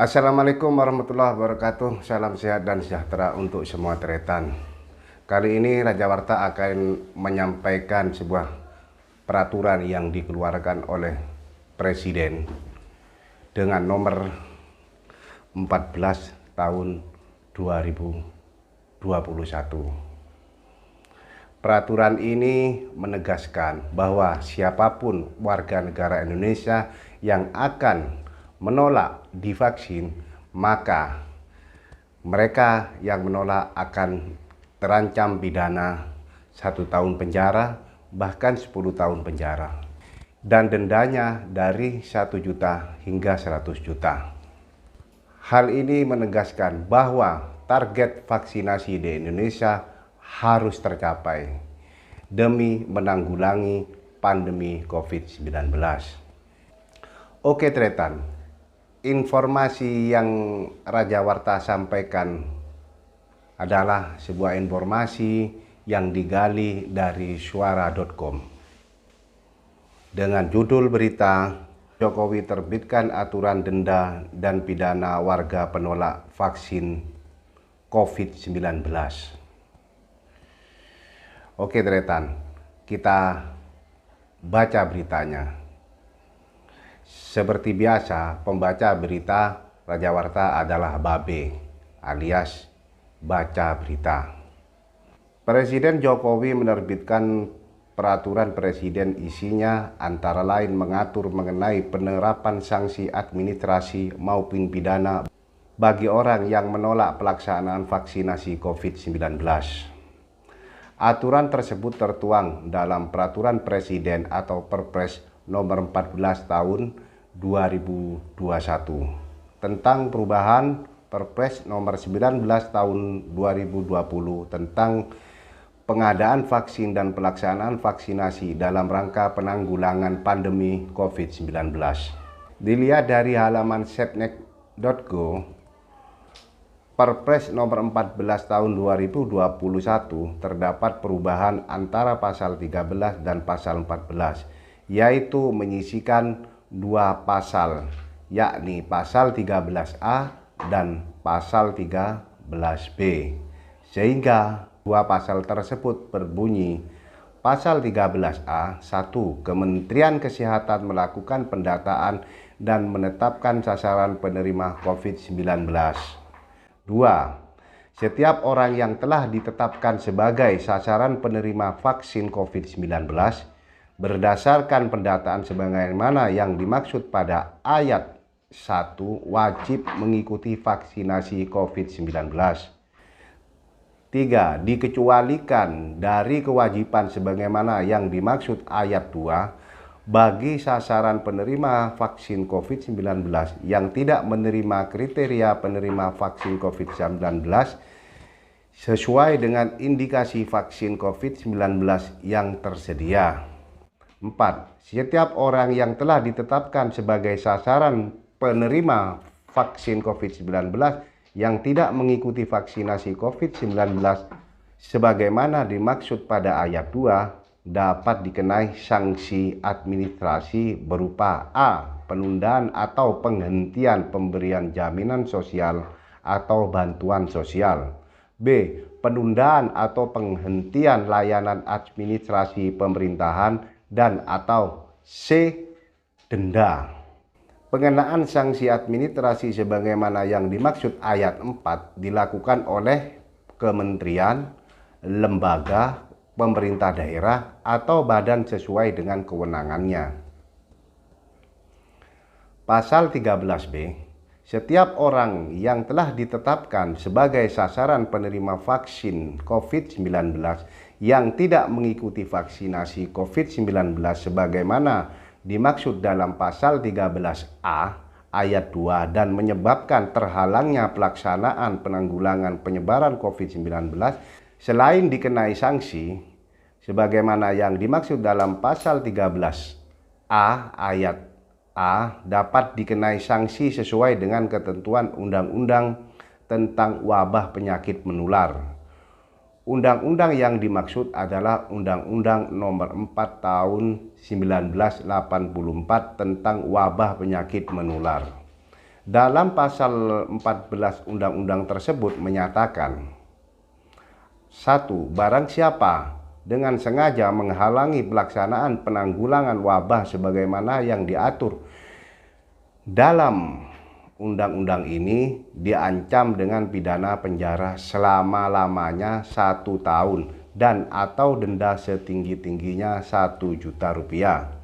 Assalamualaikum warahmatullahi wabarakatuh. Salam sehat dan sejahtera untuk semua tretan. Kali ini Raja Warta akan menyampaikan sebuah peraturan yang dikeluarkan oleh Presiden dengan nomor 14 tahun 2021. Peraturan ini menegaskan bahwa siapapun warga negara Indonesia yang akan menolak divaksin, maka mereka yang menolak akan terancam pidana 1 tahun penjara, bahkan 10 tahun penjara, dan dendanya dari 1 juta hingga 100 juta. Hal ini menegaskan bahwa target vaksinasi di Indonesia harus tercapai demi menanggulangi pandemi COVID-19. Oke tretan, informasi yang Raja Warta sampaikan adalah sebuah informasi yang digali dari suara.com dengan judul berita Jokowi terbitkan aturan denda dan pidana warga penolak vaksin COVID-19. Oke tretan, kita baca beritanya. Seperti biasa, pembaca berita Raja Warta adalah Babe alias baca berita. Presiden Jokowi menerbitkan peraturan presiden, isinya antara lain mengatur mengenai penerapan sanksi administrasi maupun pidana bagi orang yang menolak pelaksanaan vaksinasi COVID-19. Aturan tersebut tertuang dalam Peraturan Presiden atau Perpres nomor 14 tahun 2021 tentang perubahan Perpres nomor 19 tahun 2020 tentang pengadaan vaksin dan pelaksanaan vaksinasi dalam rangka penanggulangan pandemi COVID-19. Dilihat dari halaman setnek.go, Perpres nomor 14 tahun 2021 terdapat perubahan antara pasal 13 dan pasal 14, yaitu menyisikan 2 pasal, yakni pasal 13A dan pasal 13B, sehingga 2 pasal tersebut berbunyi: pasal 13A 1. Kementerian Kesehatan melakukan pendataan dan menetapkan sasaran penerima COVID-19. 2. Setiap orang yang telah ditetapkan sebagai sasaran penerima vaksin COVID-19 berdasarkan pendataan sebagaimana yang dimaksud pada ayat 1 wajib mengikuti vaksinasi COVID-19. 3. Dikecualikan dari kewajiban sebagaimana yang dimaksud ayat 2 bagi sasaran penerima vaksin COVID-19 yang tidak menerima kriteria penerima vaksin COVID-19 sesuai dengan indikasi vaksin COVID-19 yang tersedia. 4. Setiap orang yang telah ditetapkan sebagai sasaran penerima vaksin COVID-19 yang tidak mengikuti vaksinasi COVID-19 sebagaimana dimaksud pada ayat 2 dapat dikenai sanksi administrasi berupa A. Penundaan atau penghentian pemberian jaminan sosial atau bantuan sosial, B. Penundaan atau penghentian layanan administrasi pemerintahan, dan atau C. Denda. Pengenaan sanksi administrasi sebagaimana yang dimaksud ayat 4 dilakukan oleh kementerian, lembaga, pemerintah daerah, atau badan sesuai dengan kewenangannya. Pasal 13B. Setiap orang yang telah ditetapkan sebagai sasaran penerima vaksin COVID-19 yang tidak mengikuti vaksinasi COVID-19 sebagaimana dimaksud dalam pasal 13A ayat 2 dan menyebabkan terhalangnya pelaksanaan penanggulangan penyebaran COVID-19 selain dikenai sanksi sebagaimana yang dimaksud dalam pasal 13A ayat A, dapat dikenai sanksi sesuai dengan ketentuan Undang-Undang tentang Wabah Penyakit Menular. Undang-undang yang dimaksud adalah Undang-Undang Nomor 4 Tahun 1984 tentang Wabah Penyakit Menular. Dalam pasal 14 undang-undang tersebut menyatakan, 1. Barang siapa dengan sengaja menghalangi pelaksanaan penanggulangan wabah sebagaimana yang diatur dalam undang-undang ini diancam dengan pidana penjara selama-lamanya 1 tahun dan atau denda setinggi-tingginya 1 juta rupiah.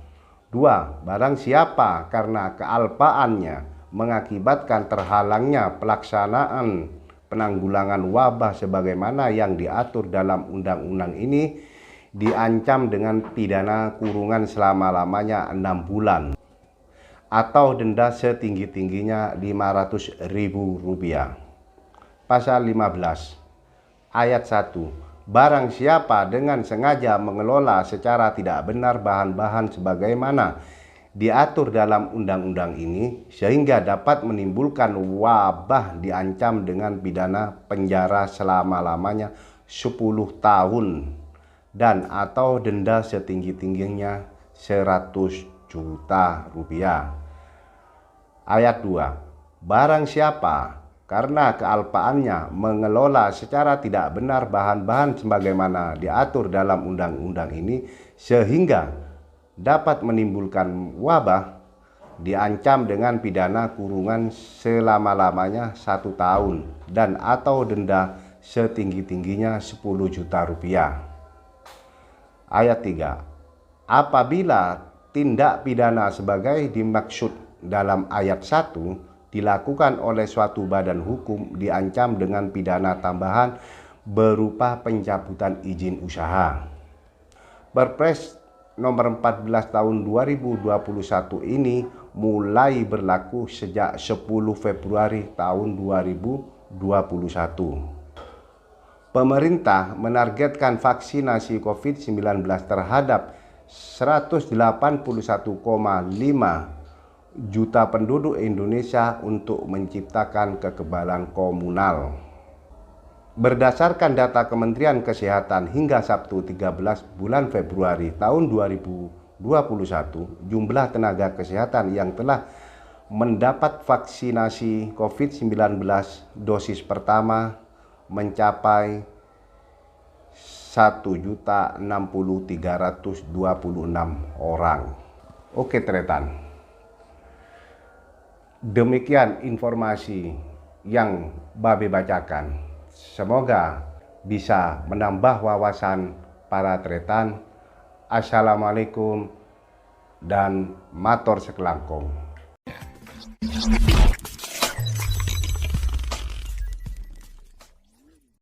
2. Barang siapa karena kealpaannya mengakibatkan terhalangnya pelaksanaan penanggulangan wabah sebagaimana yang diatur dalam undang-undang ini diancam dengan pidana kurungan selama-lamanya 6 bulan atau denda setinggi-tingginya Rp500.000. Pasal 15 ayat 1. Barang siapa dengan sengaja mengelola secara tidak benar bahan-bahan sebagaimana diatur dalam undang-undang ini sehingga dapat menimbulkan wabah diancam dengan pidana penjara selama-lamanya 10 tahun dan atau denda setinggi-tingginya Rp100 juta. Ayat 2. Barang siapa karena kealpaannya mengelola secara tidak benar bahan-bahan sebagaimana diatur dalam undang-undang ini sehingga dapat menimbulkan wabah diancam dengan pidana kurungan selama-lamanya 1 tahun dan atau denda setinggi-tingginya Rp10 juta. Ayat 3. Apabila tindak pidana sebagai dimaksud dalam ayat 1 dilakukan oleh suatu badan hukum diancam dengan pidana tambahan berupa pencabutan izin usaha. Perpres nomor 14 tahun 2021 ini mulai berlaku sejak 10 Februari tahun 2021. Pemerintah menargetkan vaksinasi COVID-19 terhadap 181,5 juta penduduk Indonesia untuk menciptakan kekebalan komunal. Berdasarkan data Kementerian Kesehatan hingga Sabtu 13 bulan Februari tahun 2021, jumlah tenaga kesehatan yang telah mendapat vaksinasi COVID-19 dosis pertama mencapai 1.060.326 orang. Oke Tretan, demikian informasi yang Babe bacakan. Semoga bisa menambah wawasan para Tretan. Assalamualaikum dan matur sekelangkung.